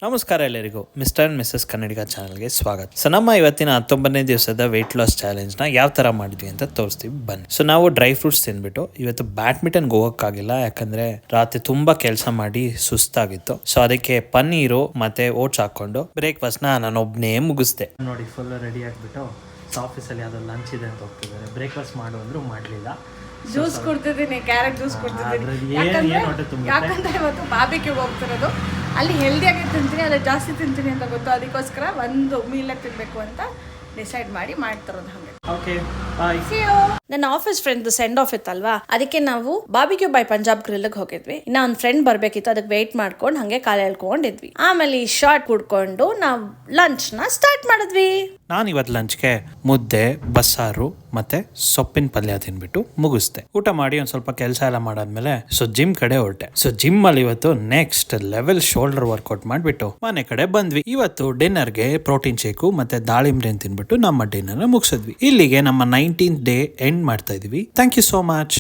ನಮಸ್ಕಾರ ಎಲ್ಲರಿಗೂ mister and Mrs ಕನ್ನಡಿಗ ಚಾನಲ್ಗೆ ಸ್ವಾಗತ. ಸೊ ನಮ್ಮ ಇವತ್ತಿನ 19ನೇ ದಿವಸದ ವೆಯ್ಟ್ ಲಾಸ್ ಚಾಲೆಂಜ್ನ ಯಾವ ಥರ ಮಾಡಿದ್ವಿ ಅಂತ ತೋರಿಸ್ತೀವಿ ಬನ್ನಿ. ಸೊ ನಾವು ಡ್ರೈ ಫ್ರೂಟ್ಸ್ ತಿಂದ್ಬಿಟ್ಟು ಇವತ್ತು ಬ್ಯಾಡ್ಮಿಂಟನ್ಗೆ ಹೋಗೋಕ್ಕಾಗಿಲ್ಲ, ಯಾಕಂದ್ರೆ ರಾತ್ರಿ ತುಂಬಾ ಕೆಲಸ ಮಾಡಿ ಸುಸ್ತಾಗಿತ್ತು. ಸೊ ಅದಕ್ಕೆ ಪನ್ನೀರು ಮತ್ತೆ ಓಟ್ಸ್ ಹಾಕೊಂಡು ಬ್ರೇಕ್ಫಾಸ್ಟ್ನ ನಾನೊಬ್ಬನೇ ಮುಗಿಸ್ದೆ. ನೋಡಿ ಫುಲ್ ರೆಡಿ ಆಗಿಬಿಟ್ಟು ಆಫೀಸಲ್ಲಿ ಯಾವುದೋ ಲಂಚ್ ಇದೆ ಅಂತ ಹೋಗ್ತಿದ್ದಾರೆ. ಬ್ರೇಕ್ಫಾಸ್ಟ್ ಮಾಡು ಅಂದ್ರು ಮಾಡಲಿಲ್ಲ. ಜ್ಯೂಸ್ ಕೊಡ್ತಿದ್ದೀನಿ, ಕ್ಯಾರೆಟ್ ಜ್ಯೂಸ್ ಕೊಡ್ತಿದ್ದೀನಿ. ಯಾಕಂದ್ರೆ ಇವತ್ತು ಬಾರ್ಬಿಕ್ಯೂ ಹೋಗ್ತಿರೋದು, ಅಲ್ಲಿ ಹೆಲ್ದಿಯಾಗಿ ತಿಂತೀನಿ, ಅದೇ ಜಾಸ್ತಿ ತಿಂತೀನಿ ಅಂತ ಗೊತ್ತು. ಅದಕ್ಕೋಸ್ಕರ ಒಂದು ಮೀಲ್ ತಿನ್ಬೇಕು ಅಂತ ಡಿಸೈಡ್ ಮಾಡಿ ಮಾಡ್ತಿರೋದು. ಹಾಗೆ ನನ್ನ ಆಫೀಸ್ ಫ್ರೆಂಡ್ ಸೆಂಡ್ ಆಫ್ ಇತ್ತಲ್ವಾ, ಅದಕ್ಕೆ ನಾವು ಬಾರ್ಬಿಕ್ಯೂ ಬೈ ಪಂಜಾಬ್ ಗ್ರಿಲ್ಗೆ ಹೋಗಿದ್ವಿ. ಇನ್ನ ಒಂದು ಫ್ರೆಂಡ್ ಬರ್ಬೇಕಿತ್ತು, ಅದಕ್ಕೆ ವೇಟ್ ಮಾಡ್ಕೊಂಡು ಹಂಗೆ ಕಾಲ ಹೇಳ್ಕೊಂಡಿದ್ವಿ. ಆಮೇಲೆ ಈ ಶಾರ್ಟ್ ಕುಡ್ಕೊಂಡು ನಾವು ಲಂಚ್ ನ ಸ್ಟಾರ್ಟ್ ಮಾಡಿದ್ವಿ. ನಾನು ಇವತ್ತು ಲಂಚ್ಗೆ ಮುದ್ದೆ, ಬಸ್ಸಾರು ಮತ್ತೆ ಸೊಪ್ಪಿನ ಪಲ್ಯ ತಿನ್ಬಿಟ್ಟು ಮುಗಿಸ್ದೆ. ಊಟ ಮಾಡಿ ಒಂದ್ ಸ್ವಲ್ಪ ಕೆಲಸ ಎಲ್ಲ ಮಾಡಾದ್ಮೇಲೆ ಜಿಮ್ ಕಡೆ ಹೊರಟೆ. ಜಿಮ್ ಅಲ್ಲಿ ಇವತ್ತು ನೆಕ್ಸ್ಟ್ ಲೆವೆಲ್ ಶೋಲ್ಡರ್ ವರ್ಕೌಟ್ ಮಾಡ್ಬಿಟ್ಟು ಮನೆ ಕಡೆ ಬಂದ್ವಿ. ಇವತ್ತು ಡಿನ್ನರ್ಗೆ ಪ್ರೋಟೀನ್ ಶೇಕು ಮತ್ತೆ ದಾಳಿಂಬ್ರೆ ತಿನ್ಬಿಟ್ಟು ನಮ್ಮ ಡಿನ್ನರ್ ಮುಗಿಸಿದ್ವಿ. ಇಲ್ಲಿಗೆ ನಮ್ಮ 19th ಡೇ ಎಂಡ್ ಮಾಡ್ತಾ ಇದೀವಿ. Thank you so much.